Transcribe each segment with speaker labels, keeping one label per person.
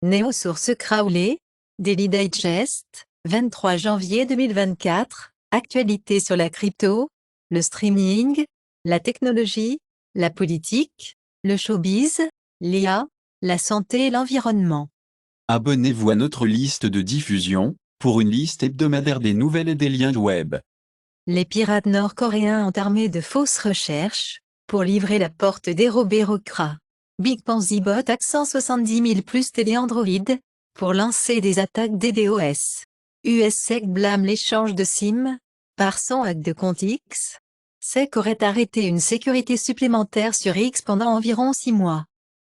Speaker 1: Néo-source Crowley, Daily Digest, 23 janvier 2024, actualité sur la crypto, le streaming, la technologie, la politique, le showbiz, l'IA, la santé et l'environnement.
Speaker 2: Abonnez-vous à notre liste de diffusion, pour une liste hebdomadaire des nouvelles et des liens web.
Speaker 1: Les pirates nord-coréens ont armé de fausses recherches, pour livrer la porte dérobée Rokra. Big Pansy Bot hack 170 000 plus télé Android, pour lancer des attaques DDoS. USSEC blâme l'échange de SIM, par son hack de compte X. SEC aurait arrêté une sécurité supplémentaire sur X pendant environ 6 mois.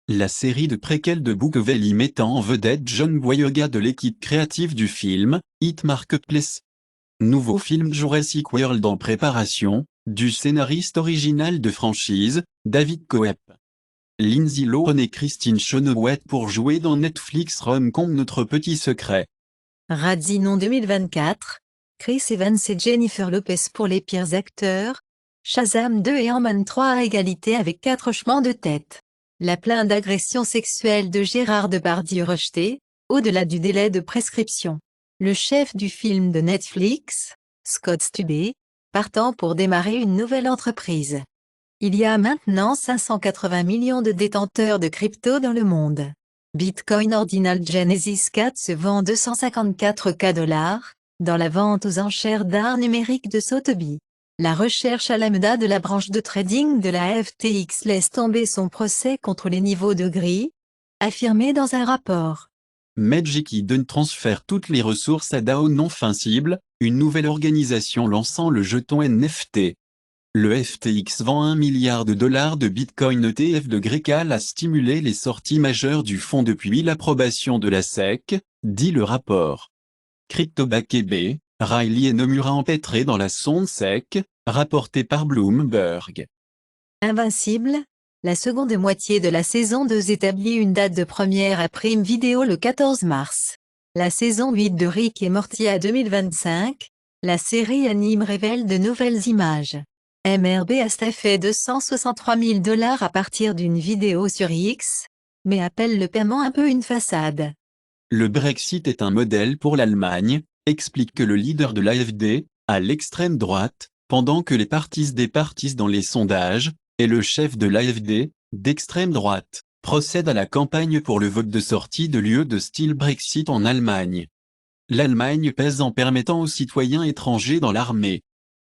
Speaker 2: La série de préquels de Book Valley mettant en vedette John Boyega de l'équipe créative du film, Hit Marketplace. Nouveau film Jurassic World en préparation, du scénariste original de franchise, David Coep. Lindsay Lohan et Christine Chenoweth pour jouer dans Netflix rom-com Notre Petit Secret.
Speaker 1: Radzinon 2024, Chris Evans et Jennifer Lopez pour les pires acteurs. Shazam 2 et Ant-Man 3 à égalité avec 4 hochements de tête. La plainte d'agression sexuelle de Gérard Depardieu rejetée, au-delà du délai de prescription. Le chef du film de Netflix, Scott Stubbe, partant pour démarrer une nouvelle entreprise. Il y a maintenant 580 millions de détenteurs de crypto dans le monde. Bitcoin Ordinal Genesis 4 se vend 254 $, dans la vente aux enchères d'art numérique de Sotheby. La recherche à lambda de la branche de trading de la FTX laisse tomber son procès contre les niveaux de gris, affirmé dans un rapport.
Speaker 2: Magic Eden transfère toutes les ressources à DAO non fungible, une nouvelle organisation lançant le jeton NFT. Le FTX vend 1 milliard de dollars de Bitcoin ETF de Grecal a stimulé les sorties majeures du fonds depuis l'approbation de la SEC, dit le rapport. CryptoBakebe, Riley et Nomura empêtrés dans la sonde SEC, rapporté par Bloomberg.
Speaker 1: Invincible, la seconde moitié de la saison 2 établit une date de première à Prime Video le 14 mars. La saison 8 de Rick et Morty à 2025, la série anime révèle de nouvelles images. MRB a staffé 263 000 $ à partir d'une vidéo sur X, mais appelle le paiement un peu une façade.
Speaker 2: Le Brexit est un modèle pour l'Allemagne, explique que le leader de l'AfD, à l'extrême droite, pendant que les partis départissent dans les sondages, et le chef de l'AfD, d'extrême droite, procède à la campagne pour le vote de sortie de l'UE de style Brexit en Allemagne. L'Allemagne pèse en permettant aux citoyens étrangers dans l'armée.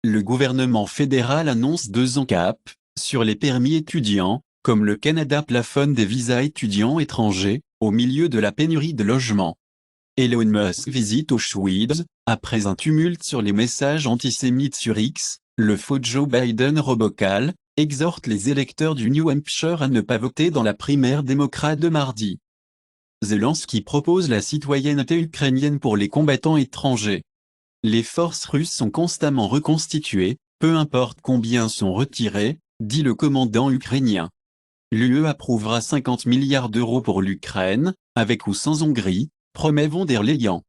Speaker 2: Le gouvernement fédéral annonce 2 ans cap, sur les permis étudiants, comme le Canada plafonne des visas étudiants étrangers, au milieu de la pénurie de logements. Elon Musk visite Auschwitz, après un tumulte sur les messages antisémites sur X, le faux Joe Biden robocal, exhorte les électeurs du New Hampshire à ne pas voter dans la primaire démocrate de mardi. Zelensky propose la citoyenneté ukrainienne pour les combattants étrangers. Les forces russes sont constamment reconstituées, peu importe combien sont retirés, dit le commandant ukrainien. L'UE approuvera 50 milliards d'euros pour l'Ukraine, avec ou sans Hongrie, promet von der Leyen.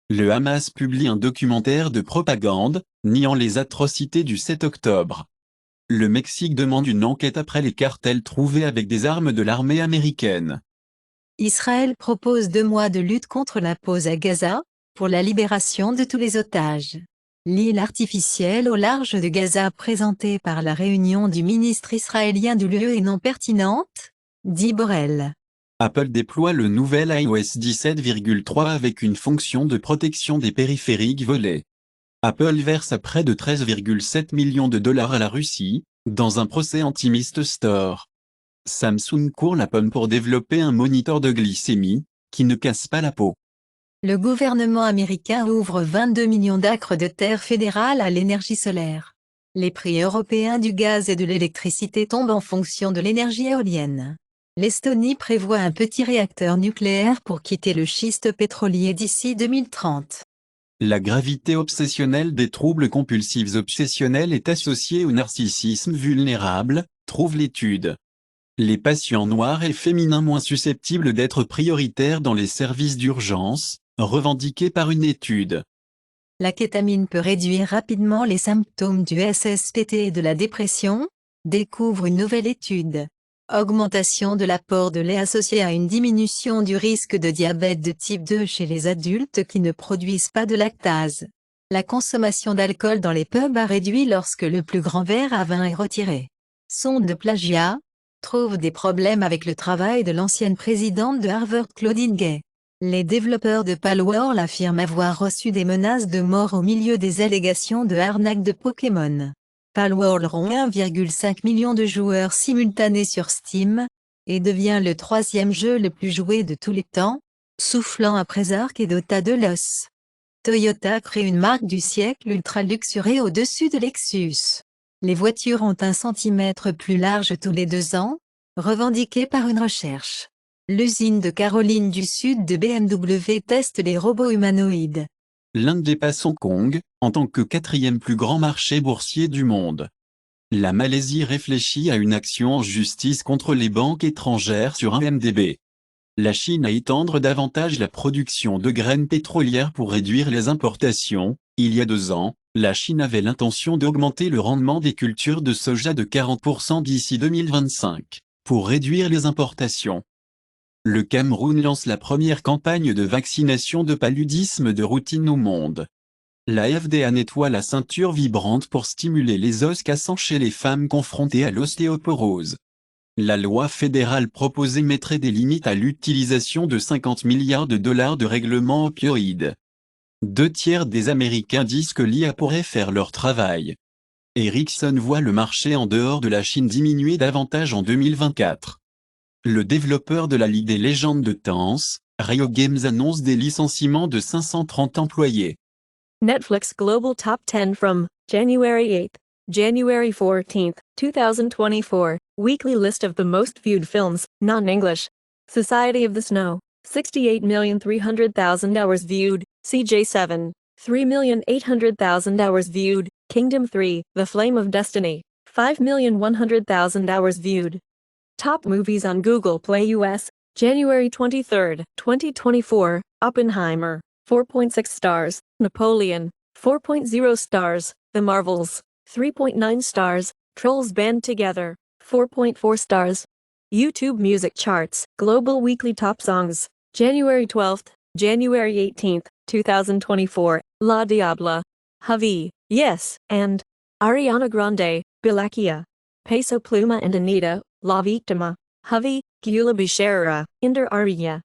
Speaker 2: Le Hamas publie un documentaire de propagande, niant les atrocités du 7 octobre. Le Mexique demande une enquête après les cartels trouvés avec des armes de l'armée américaine.
Speaker 1: Israël propose 2 mois de lutte contre la pause à Gaza, pour la libération de tous les otages. L'île artificielle au large de Gaza présentée par la réunion du ministre israélien de l'UE est non pertinente, dit Borrell.
Speaker 2: Apple déploie le nouvel iOS 17,3 avec une fonction de protection des périphériques volés. Apple verse à près de 13,7 millions de dollars à la Russie, dans un procès anti-Mist Store. Samsung court la pomme pour développer un moniteur de glycémie, qui ne casse pas la peau.
Speaker 1: Le gouvernement américain ouvre 22 millions d'acres de terre fédérale à l'énergie solaire. Les prix européens du gaz et de l'électricité tombent en fonction de l'énergie éolienne. L'Estonie prévoit un petit réacteur nucléaire pour quitter le schiste pétrolier d'ici 2030.
Speaker 2: La gravité obsessionnelle des troubles compulsifs obsessionnels est associée au narcissisme vulnérable, trouve l'étude. Les patients noirs et féminins moins susceptibles d'être prioritaires dans les services d'urgence, revendiqués par une étude.
Speaker 1: La kétamine peut réduire rapidement les symptômes du SSPT et de la dépression, découvre une nouvelle étude. Augmentation de l'apport de lait associée à une diminution du risque de diabète de type 2 chez les adultes qui ne produisent pas de lactase. La consommation d'alcool dans les pubs a réduit lorsque le plus grand verre à vin est retiré. Sonde de plagiat trouve des problèmes avec le travail de l'ancienne présidente de Harvard Claudine Gay. Les développeurs de Palworld affirment avoir reçu des menaces de mort au milieu des allégations de arnaque de Pokémon. Palworld rompt 1,5 million de joueurs simultanés sur Steam, et devient le 3e jeu le plus joué de tous les temps, soufflant après Ark et Dota 2 Los. Toyota crée une marque du siècle ultra luxurée au-dessus de Lexus. Les voitures ont 1 centimètre plus large tous les 2 ans, revendiqué par une recherche. L'usine de Caroline du Sud de BMW teste les robots humanoïdes.
Speaker 2: L'Inde dépasse Hong Kong, en tant que 4e plus grand marché boursier du monde. La Malaisie réfléchit à une action en justice contre les banques étrangères sur IMDb. La Chine à étendre davantage la production de graines pétrolières pour réduire les importations. Il y a 2 ans, la Chine avait l'intention d'augmenter le rendement des cultures de soja de 40% d'ici 2025, pour réduire les importations. Le Cameroun lance la première campagne de vaccination de paludisme de routine au monde. La FDA nettoie la ceinture vibrante pour stimuler les os cassants chez les femmes confrontées à l'ostéoporose. La loi fédérale proposée mettrait des limites à l'utilisation de 50 milliards de dollars de règlements opioïdes. 2/3 des Américains disent que l'IA pourrait faire leur travail. Ericsson voit le marché en dehors de la Chine diminuer davantage en 2024. Le développeur de la Ligue des légendes de Tanz, Rio Games annonce des licenciements de 530 employés.
Speaker 3: Netflix Global Top 10 from January 8th, January 14th, 2024. Weekly list of the most viewed films, non-English. Society of the Snow, 68,300,000 hours viewed. CJ7, 3,800,000 hours viewed. Kingdom 3, The Flame of Destiny, 5,100,000 hours viewed. Top movies on Google Play US, January 23, 2024. Oppenheimer, 4.6 stars. Napoleon, 4.0 stars. The Marvels, 3.9 stars. Trolls Band Together, 4.4 stars. YouTube Music Charts, Global Weekly Top Songs, January 12th, January 18th, 2024. La Diabla, Javi, Yes, and Ariana Grande, Bilakia. Peso Pluma and Anita, La Victima, Javi, Gula Bishara, Inder Aria.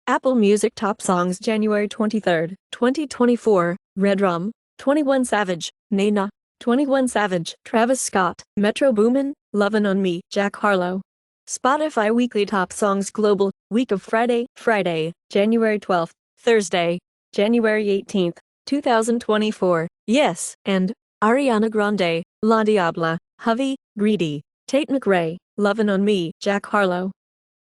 Speaker 3: Apple Music Top Songs January 23, 2024, Redrum, 21 Savage, Nena, 21 Savage, Travis Scott, Metro Boomin, Lovin' on Me, Jack Harlow. Spotify Weekly Top Songs Global, Week of Friday, January 12th, Thursday, January 18th, 2024, Yes, and Ariana Grande, La Diabla, Javi, Greedy, Tate McRae, Lovin' on Me, Jack Harlow.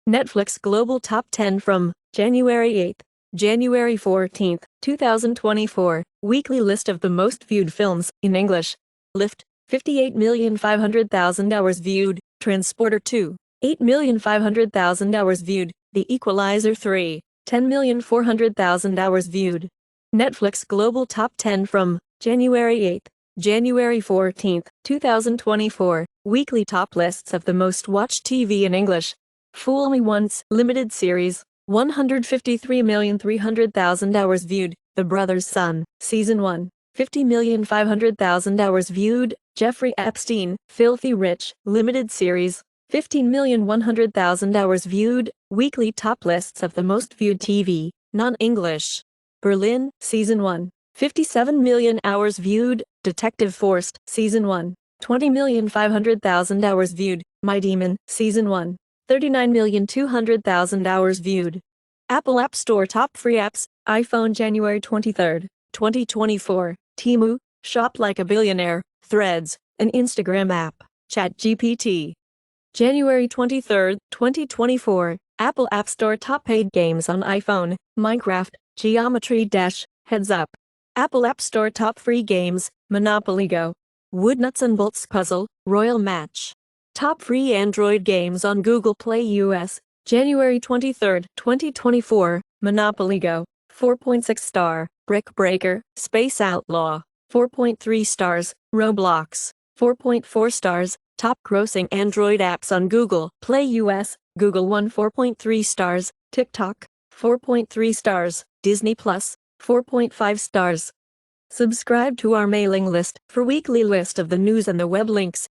Speaker 3: Netflix Global Top 10 from January 8th, January 14th, 2024. Weekly list of the most viewed films in English. Lift, 58,500,000 hours viewed. Transporter 2, 8,500,000 hours viewed. The Equalizer 3, 10,400,000 hours viewed. Netflix Global Top 10 from January 8th, January 14th, 2024. Weekly top lists of the most watched TV in English. Fool Me Once, limited series, 153,300,000 hours viewed. The Brother's Son, Season 1, 50,500,000 hours viewed. Jeffrey Epstein, Filthy Rich, limited series, 15,100,000 hours viewed. Weekly top lists of the most viewed TV, non-English. Berlin, Season 1, 57 million hours viewed. Detective Force, Season 1, 20,500,000 hours viewed. My Demon, Season 1, 39,200,000 hours viewed. Apple App Store Top Free Apps, iPhone January 23, 2024. Temu, Shop Like a Billionaire, Threads, an Instagram app. ChatGPT. January 23, 2024. Apple App Store Top Paid Games on iPhone, Minecraft, Geometry Dash, Heads Up. Apple App Store Top Free Games, Monopoly Go. Wood Nuts and Bolts Puzzle, Royal Match. Top Free Android Games on Google Play US, January 23, 2024. Monopoly Go, 4.6 star. Brick Breaker, Space Outlaw, 4.3 stars. Roblox, 4.4 stars. Top grossing Android apps on Google Play US, Google One 4.3 stars, TikTok 4.3 stars, Disney Plus 4.5 stars. Subscribe to our mailing list for weekly list of the news and the web links.